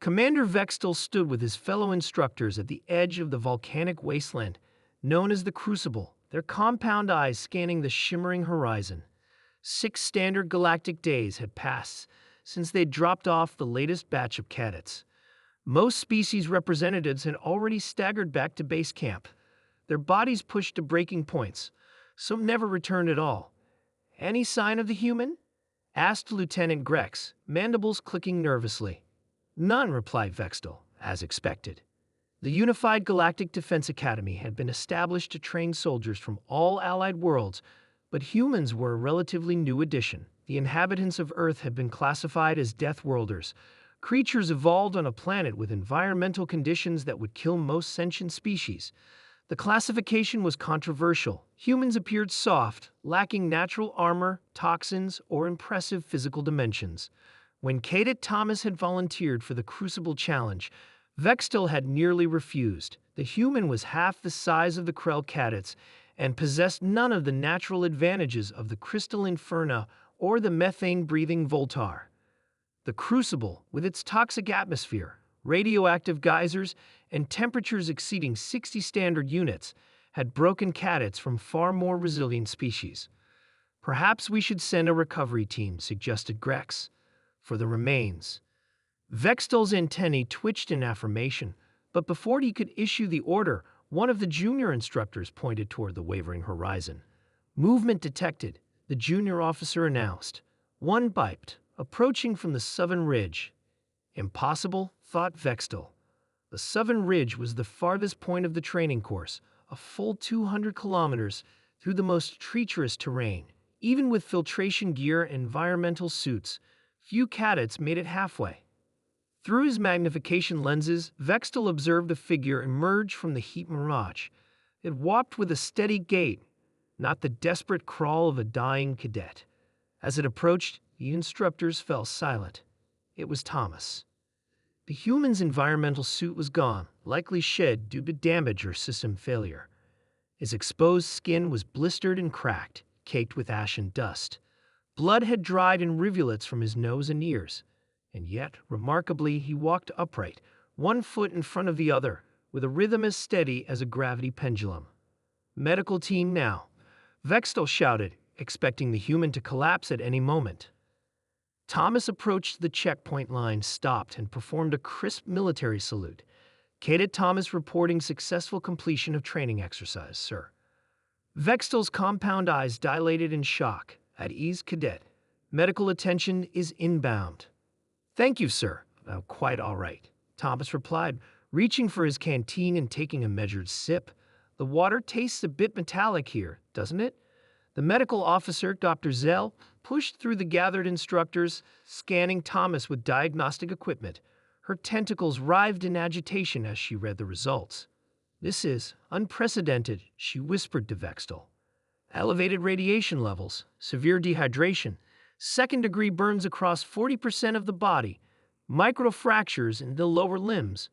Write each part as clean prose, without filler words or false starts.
Commander Vextel stood with his fellow instructors at the edge of the volcanic wasteland, known as the Crucible, their compound eyes scanning the shimmering horizon. 6 standard galactic days had passed since they'd dropped off the latest batch of cadets. Most species representatives had already staggered back to base camp, their bodies pushed to breaking points. Some never returned at all. "Any sign of the human?" asked Lieutenant Grex, mandibles clicking nervously. "None," replied Vextel, as expected. The Unified Galactic Defense Academy had been established to train soldiers from all allied worlds, but humans were a relatively new addition. The inhabitants of Earth had been classified as Deathworlders, creatures evolved on a planet with environmental conditions that would kill most sentient species. The classification was controversial. Humans appeared soft, lacking natural armor, toxins, or impressive physical dimensions. When Cadet Thomas had volunteered for the Crucible Challenge, Vextel had nearly refused. The human was half the size of the Krell cadets and possessed none of the natural advantages of the Crystal Inferno or the methane-breathing Voltar. The Crucible, with its toxic atmosphere, radioactive geysers, and temperatures exceeding 60 standard units, had broken cadets from far more resilient species. "Perhaps we should send a recovery team," suggested Grex, "for the remains." Vextel's antennae twitched in affirmation, but before he could issue the order, one of the junior instructors pointed toward the wavering horizon. "Movement detected," the junior officer announced. One piped, approaching from the southern ridge. Impossible, thought Vextel. The southern ridge was the farthest point of the training course, a full 200 kilometers through the most treacherous terrain. Even with filtration gear and environmental suits, few cadets made it halfway. Through his magnification lenses, Vextel observed a figure emerge from the heat mirage. It walked with a steady gait, not the desperate crawl of a dying cadet. As it approached, the instructors fell silent. It was Thomas. The human's environmental suit was gone, likely shed due to damage or system failure. His exposed skin was blistered and cracked, caked with ash and dust. Blood had dried in rivulets from his nose and ears. And yet, remarkably, he walked upright, one foot in front of the other, with a rhythm as steady as a gravity pendulum. "Medical team now," Vextel shouted, expecting the human to collapse at any moment. Thomas approached the checkpoint line, stopped, and performed a crisp military salute. "Cadet Thomas reporting successful completion of training exercise, sir." Vextel's compound eyes dilated in shock. "At ease, cadet. Medical attention is inbound." "Thank you, sir. Quite all right," Thomas replied, reaching for his canteen and taking a measured sip. "The water tastes a bit metallic here, doesn't it?" The medical officer, Dr. Zell, pushed through the gathered instructors, scanning Thomas with diagnostic equipment. Her tentacles writhed in agitation as she read the results. "This is unprecedented," she whispered to Vextel. "Elevated radiation levels, severe dehydration, second-degree burns across 40% of the body, microfractures in the lower limbs.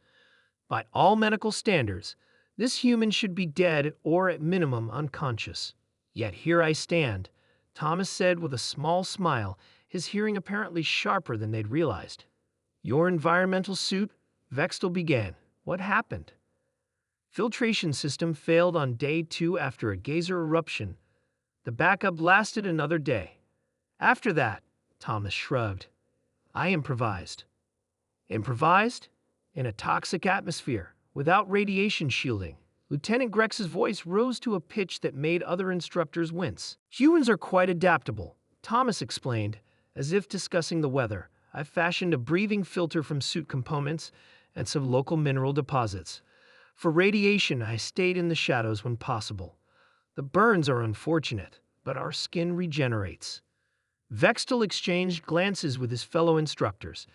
By all medical standards, this human should be dead or at minimum unconscious. Yet here I stand," Thomas said with a small smile, his hearing apparently sharper than they'd realized. "Your environmental suit?" Vextel began. "What happened?" "Filtration system failed on day 2 after a geyser eruption. The backup lasted another day. After that," Thomas shrugged, "I improvised." "Improvised? In a toxic atmosphere, without radiation shielding." Lieutenant Grex's voice rose to a pitch that made other instructors wince. "Humans are quite adaptable," Thomas explained, as if discussing the weather. "I fashioned a breathing filter from suit components and some local mineral deposits. For radiation, I stayed in the shadows when possible. The burns are unfortunate, but our skin regenerates." Vextel exchanged glances with his fellow instructors.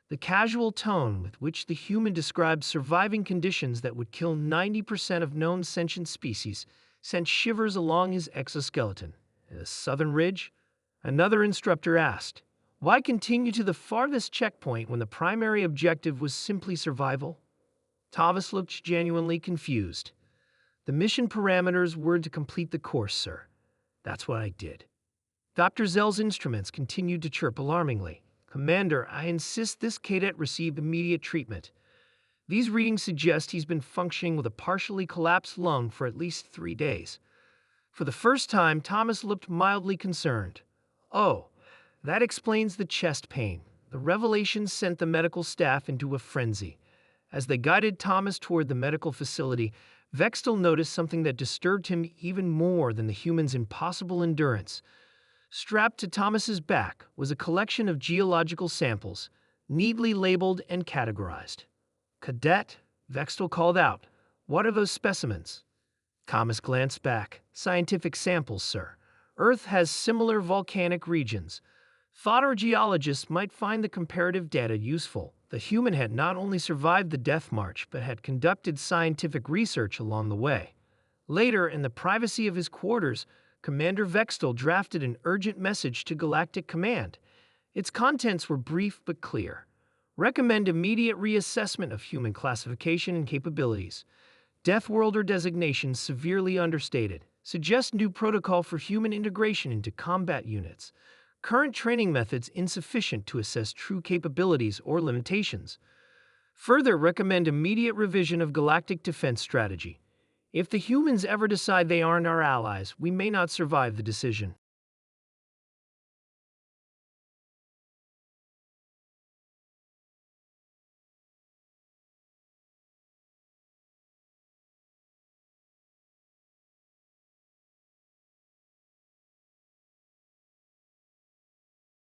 The casual tone with which the human described surviving conditions that would kill 90% of known sentient species sent shivers along his exoskeleton. "The southern ridge?" another instructor asked. "Why continue to the farthest checkpoint when the primary objective was simply survival?" Thomas looked genuinely confused. "The mission parameters were to complete the course, sir. That's what I did." Dr. Zell's instruments continued to chirp alarmingly. Commander, I insist this cadet receive immediate treatment. These readings suggest he's been functioning with a partially collapsed lung for at least 3 days. For the first time, Thomas looked mildly concerned. Oh, that explains the chest pain. The revelation sent the medical staff into a frenzy. As they guided Thomas toward the medical facility, Vextel noticed something that disturbed him even more than the human's impossible endurance. Strapped to Thomas's back was a collection of geological samples, neatly labeled and categorized. "Cadet," Vextel called out. "What are those specimens?" Thomas glanced back. "Scientific samples, sir. Earth has similar volcanic regions. Thought our geologists might find the comparative data useful. The human had not only survived the death march, but had conducted scientific research along the way." Later, in the privacy of his quarters, Commander Vextel drafted an urgent message to Galactic Command. Its contents were brief but clear. Recommend immediate reassessment of human classification and capabilities. Deathworlder designation severely understated. Suggest new protocol for human integration into combat units. Current training methods insufficient to assess true capabilities or limitations. Further, recommend immediate revision of galactic defense strategy. If the humans ever decide they aren't our allies, we may not survive the decision.